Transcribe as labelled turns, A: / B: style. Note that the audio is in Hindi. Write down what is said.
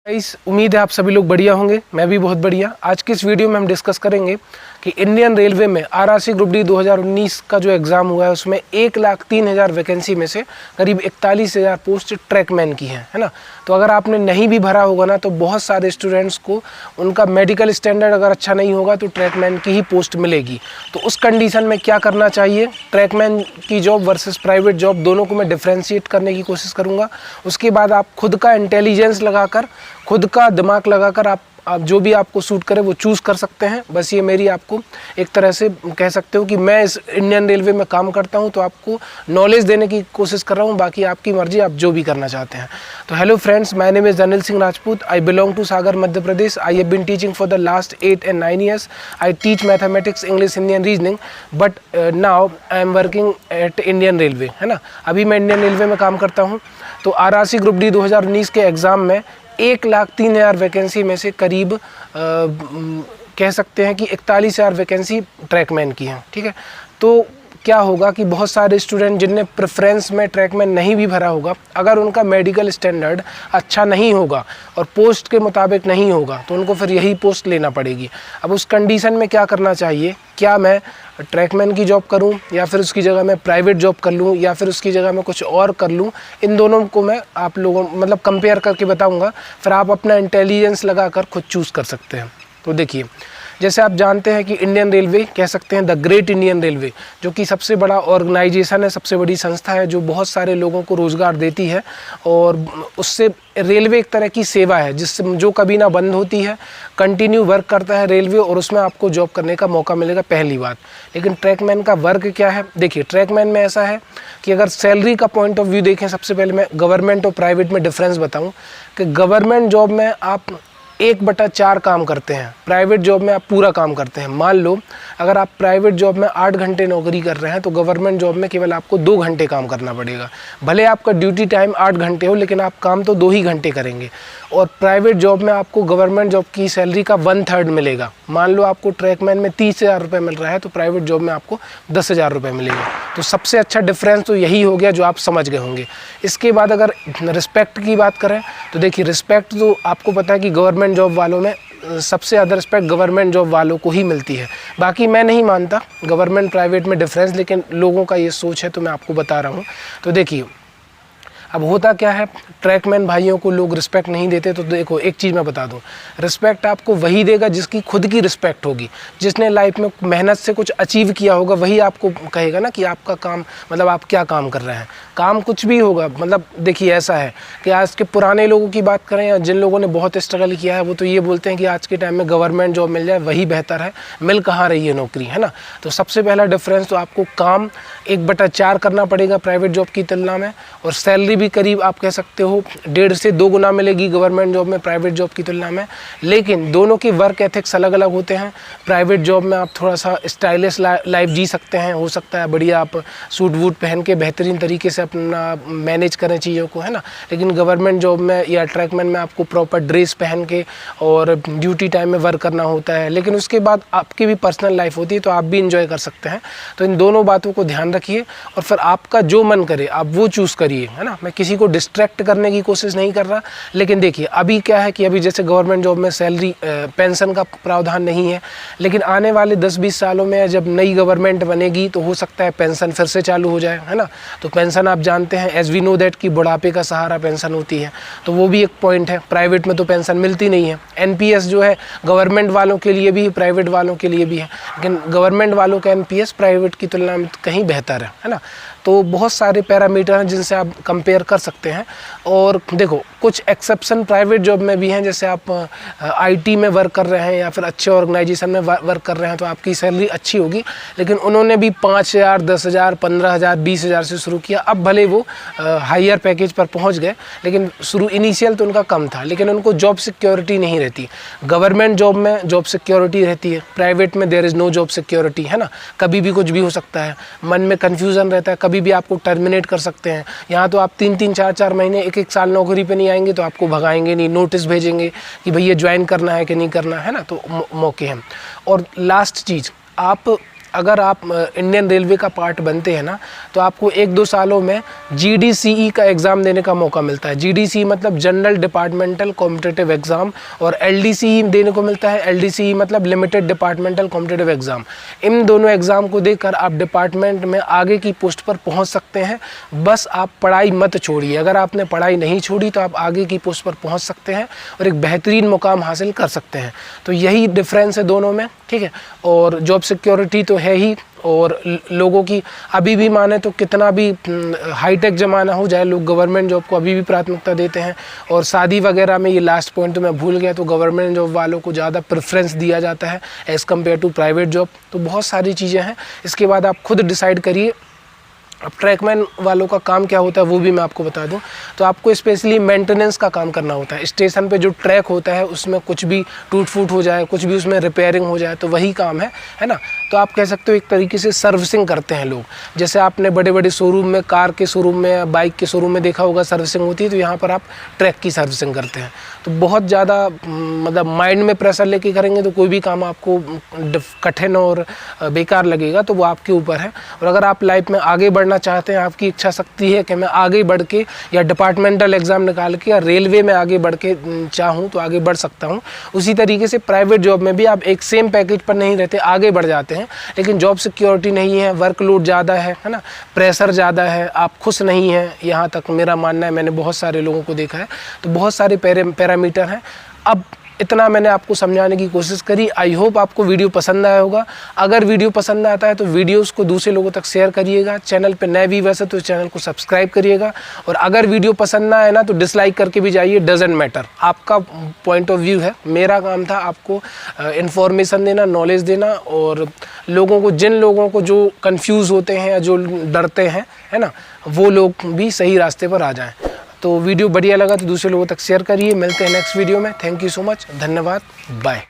A: गाइस, उम्मीद है आप सभी लोग बढ़िया होंगे। मैं भी बहुत बढ़िया। आज की इस वीडियो में हम डिस्कस करेंगे कि इंडियन रेलवे में आरआरसी ग्रुप डी 2019 का जो एग्ज़ाम हुआ है उसमें 1,03,000 वैकेंसी में से करीब 41,000 पोस्ट ट्रैकमैन की है ना। तो अगर आपने नहीं भी भरा होगा ना, तो बहुत सारे स्टूडेंट्स को उनका मेडिकल स्टैंडर्ड अगर अच्छा नहीं होगा तो ट्रैकमैन की ही पोस्ट मिलेगी। तो उस कंडीशन में क्या करना चाहिए, ट्रैकमैन की जॉब वर्सेस प्राइवेट जॉब, दोनों को मैं डिफ्रेंशिएट करने की कोशिश करूँगा। उसके बाद आप खुद का इंटेलिजेंस लगाकर, खुद का दिमाग लगाकर आप जो भी आपको सूट करे वो चूज़ कर सकते हैं। बस ये मेरी आपको एक तरह से कह सकते हो कि मैं इस इंडियन रेलवे में काम करता हूं, तो आपको नॉलेज देने की कोशिश कर रहा हूं। बाकी आपकी मर्जी, आप जो भी करना चाहते हैं। तो hello friends, my name is Anil Singh Rajput. I belong to Sagar, Madhya Pradesh. I have been teaching for the last 8 and 9 years. I teach mathematics, English, Hindi and reasoning, but now I am working at Indian railway, है ना। अभी मैं इंडियन रेलवे में काम करता हूँ। तो आरआरसी ग्रुप डी 2019 के एग्ज़ाम में 1,03,000 वैकेंसी में से करीब कह सकते हैं कि 41,000 वैकेंसी ट्रैकमैन की है, ठीक है। तो क्या होगा कि बहुत सारे स्टूडेंट जिनने प्रेफरेंस में ट्रैकमैन नहीं भी भरा होगा, अगर उनका मेडिकल स्टैंडर्ड अच्छा नहीं होगा और पोस्ट के मुताबिक नहीं होगा तो उनको फिर यही पोस्ट लेना पड़ेगी। अब उस कंडीशन में क्या करना चाहिए, क्या मैं ट्रैकमैन की जॉब करूं या फिर उसकी जगह मैं प्राइवेट जॉब कर लूं या फिर उसकी जगह मैं कुछ और कर लूं, इन दोनों को मैं आप लोगों कंपेयर करके बताऊंगा। फिर आप अपना इंटेलिजेंस लगाकर खुद चूज़ कर सकते हैं। तो देखिए, जैसे आप जानते हैं कि इंडियन रेलवे कह सकते हैं द ग्रेट इंडियन रेलवे, जो कि सबसे बड़ा ऑर्गेनाइजेशन है, सबसे बड़ी संस्था है, जो बहुत सारे लोगों को रोज़गार देती है। और उससे रेलवे एक तरह की सेवा है जिससे जो कभी ना बंद होती है, कंटिन्यू वर्क करता है रेलवे, और उसमें आपको जॉब करने का मौका मिलेगा, पहली बात। लेकिन ट्रैकमैन का वर्क क्या है, देखिए ट्रैकमैन में ऐसा है कि अगर सैलरी का पॉइंट ऑफ व्यू देखें, सबसे पहले मैं गवर्नमेंट और प्राइवेट में डिफरेंस बताऊँ कि गवर्नमेंट जॉब में आप 1/4 काम करते हैं, प्राइवेट जॉब में आप पूरा काम करते हैं। मान लो अगर आप प्राइवेट जॉब में 8 घंटे नौकरी कर रहे हैं तो गवर्नमेंट जॉब में केवल आपको 2 घंटे काम करना पड़ेगा। भले आपका ड्यूटी टाइम 8 घंटे हो, लेकिन आप काम तो 2 ही घंटे करेंगे। और प्राइवेट जॉब में आपको गवर्नमेंट जॉब की सैलरी का 1/3 मिलेगा। मान लो आपको ट्रैकमैन में 30,000 रुपये मिल रहा है तो प्राइवेट जॉब में आपको 10,000 रुपये मिलेगा। तो सबसे अच्छा डिफरेंस तो यही हो गया, जो आप समझ गए होंगे। इसके बाद अगर रिस्पेक्ट की बात करें तो देखिए, रिस्पेक्ट तो आपको पता है कि गवर्नमेंट जॉब वालों में सबसे ज़्यादा रिस्पेक्ट गवर्नमेंट जॉब वालों को ही मिलती है। बाकी मैं नहीं मानता गवर्नमेंट प्राइवेट में डिफरेंस, लेकिन लोगों का ये सोच है तो मैं आपको बता रहा हूँ। तो देखिए, अब होता क्या है, ट्रैकमैन भाइयों को लोग रिस्पेक्ट नहीं देते। तो देखो, एक चीज़ मैं बता दूं, रिस्पेक्ट आपको वही देगा जिसकी खुद की रिस्पेक्ट होगी। जिसने लाइफ में मेहनत से कुछ अचीव किया होगा वही आपको कहेगा ना कि आपका काम, आप क्या काम कर रहे हैं। काम कुछ भी होगा, देखिए ऐसा है कि आज के पुराने लोगों की बात करें या जिन लोगों ने बहुत स्ट्रगल किया है, वो तो ये बोलते हैं कि आज के टाइम में गवर्नमेंट जॉब मिल जाए वही बेहतर है, मिल कहाँ रही है नौकरी, है ना। तो सबसे पहला डिफरेंस तो आपको काम 1/4 करना पड़ेगा प्राइवेट जॉब की तुलना में, और सैलरी भी करीब आप कह सकते हो 1.5 से 2 गुना मिलेगी गवर्नमेंट जॉब में प्राइवेट जॉब की तुलना में। लेकिन दोनों के वर्क एथिक्स अलग अलग होते हैं। प्राइवेट जॉब में आप थोड़ा सा स्टाइलिश लाइफ जी सकते हैं, हो सकता है बढ़िया आप सूट वूट पहन के बेहतरीन तरीके से अपना मैनेज करें चीज़ों को, है ना। लेकिन गवर्नमेंट जॉब में या ट्रैकमैन में आपको प्रॉपर ड्रेस पहन के और ड्यूटी टाइम में वर्क करना होता है। लेकिन उसके बाद आपकी भी पर्सनल लाइफ होती है, तो आप भी इंजॉय कर सकते हैं। तो इन दोनों बातों को ध्यान रखिए और फिर आपका जो मन करे आप वो चूज़ करिए, है ना। मैं किसी को डिस्ट्रैक्ट करने की कोशिश नहीं कर रहा। लेकिन देखिए, अभी क्या है कि अभी जैसे गवर्नमेंट जॉब में सैलरी पेंशन का प्रावधान नहीं है, लेकिन आने वाले 10-20 सालों में जब नई गवर्नमेंट बनेगी तो हो सकता है पेंशन फिर से चालू हो जाए, है ना। तो पेंशन आप जानते हैं, एज वी नो दैट कि बुढ़ापे का सहारा पेंशन होती है, तो वो भी एक पॉइंट है। प्राइवेट में तो पेंशन मिलती नहीं है। एनपीएस जो है गवर्नमेंट वालों के लिए भी, प्राइवेट वालों के लिए भी है, लेकिन गवर्नमेंट वालों का एनपीएस प्राइवेट की तुलना में कहीं बेहतर है ना। तो बहुत सारे पैरामीटर हैं जिनसे आप कंपेयर कर सकते हैं। और देखो, कुछ एक्सेप्शन प्राइवेट जॉब में भी हैं, जैसे आप आईटी में वर्क कर रहे हैं या फिर अच्छे ऑर्गेनाइजेशन में वर्क कर रहे हैं तो आपकी सैलरी अच्छी होगी। लेकिन उन्होंने भी 5,000, 10,000, 15,000, 20,000 से शुरू किया। अब भले वो हायर पैकेज पर पहुंच गए, लेकिन शुरू इनिशियल तो उनका कम था, लेकिन उनको जॉब सिक्योरिटी नहीं रहती। गवर्नमेंट जॉब में जॉब सिक्योरिटी रहती है, प्राइवेट में there is no job security, है ना। कभी भी कुछ भी हो सकता है, मन में कन्फ्यूज़न रहता है, कभी भी आपको टर्मिनेट कर सकते हैं। यहाँ तो आप 3-3, 4-4 महीने, 1-1 साल नौकरी पे नहीं आएंगे तो आपको भगाएंगे नहीं, नोटिस भेजेंगे कि भैया ज्वाइन करना है कि नहीं करना है ना। तो मौके हैं। और लास्ट चीज़, आप अगर आप इंडियन रेलवे का पार्ट बनते हैं ना, तो आपको 1-2 सालों में GDCE का एग्ज़ाम देने का मौका मिलता है। GDCE मतलब जनरल डिपार्टमेंटल कॉम्पिटिटिव एग्ज़ाम, और LDCE देने को मिलता है। LDCE मतलब लिमिटेड डिपार्टमेंटल कॉम्पिटिटिव एग्ज़ाम। इन दोनों एग्ज़ाम को देकर आप डिपार्टमेंट में आगे की पोस्ट पर पहुंच सकते हैं। बस आप पढ़ाई मत छोड़िए। अगर आपने पढ़ाई नहीं छोड़ी तो आप आगे की पोस्ट पर पहुंच सकते हैं और एक बेहतरीन मुकाम हासिल कर सकते हैं। तो यही डिफरेंस है दोनों में, ठीक है। और जॉब सिक्योरिटी तो है ही, और लोगों की अभी भी माने तो कितना भी हाईटेक ज़माना हो जाए, लोग गवर्नमेंट जॉब को अभी भी प्राथमिकता देते हैं। और शादी वगैरह में, ये लास्ट पॉइंट तो मैं भूल गया, तो गवर्नमेंट जॉब वालों को ज़्यादा प्रेफरेंस दिया जाता है as compare to private job. तो बहुत सारी चीज़ें हैं। इसके बाद आप खुद डिसाइड करिए। अब ट्रैकमैन वालों का काम क्या होता है वो भी मैं आपको बता दूं। तो आपको स्पेशली मेंटेनेंस का काम करना होता है। स्टेशन पे जो ट्रैक होता है उसमें कुछ भी टूट फूट हो जाए, कुछ भी उसमें रिपेयरिंग हो जाए, तो वही काम है ना। तो आप कह सकते हो एक तरीके से सर्विसिंग करते हैं लोग। जैसे आपने बड़े बड़े शोरूम में, कार के शोरूम में, बाइक के शोरूम में देखा होगा सर्विसिंग होती है, तो यहाँ पर आप ट्रैक की सर्विसिंग करते हैं। तो बहुत ज़्यादा मतलब माइंड में प्रेशर लेके करेंगे तो कोई भी काम आपको कठिन और बेकार लगेगा, तो वो आपके ऊपर है। और अगर आप लाइफ में आगे बढ़ना चाहते हैं, आपकी इच्छा शक्ति है कि मैं आगे बढ़ के या डिपार्टमेंटल एग्ज़ाम निकाल के या रेलवे में आगे बढ़ के चाहूँ तो आगे बढ़ सकता हूँ। उसी तरीके से प्राइवेट जॉब में भी आप एक सेम पैकेज पर नहीं रहते, आगे बढ़ जाते हैं, लेकिन जॉब सिक्योरिटी नहीं है, वर्कलोड ज़्यादा है ना, प्रेशर ज़्यादा है, आप खुश नहीं हैं। यहाँ तक मेरा मानना है, मैंने बहुत सारे लोगों को देखा है। तो बहुत सारे पैरामीटर हैं। अब इतना मैंने आपको समझाने की कोशिश करी। आई होप आपको वीडियो पसंद आया होगा। अगर वीडियो पसंद आता है तो वीडियोस को दूसरे लोगों तक शेयर करिएगा। चैनल पे नए व्यूअर्स है तो चैनल को सब्सक्राइब करिएगा। और अगर वीडियो पसंद ना आए ना तो डिसलाइक करके भी जाइए, डजेंट मैटर, आपका पॉइंट ऑफ व्यू है। मेरा काम था आपको इन्फॉर्मेशन देना, नॉलेज देना, और लोगों को, जिन लोगों को जो कन्फ्यूज़ होते हैं या जो डरते हैं, है ना, वो लोग भी सही रास्ते पर आ जाएँ। तो वीडियो बढ़िया लगा तो दूसरे लोगों तक शेयर करिए। मिलते हैं नेक्स्ट वीडियो में। थैंक यू सो मच, धन्यवाद, बाय।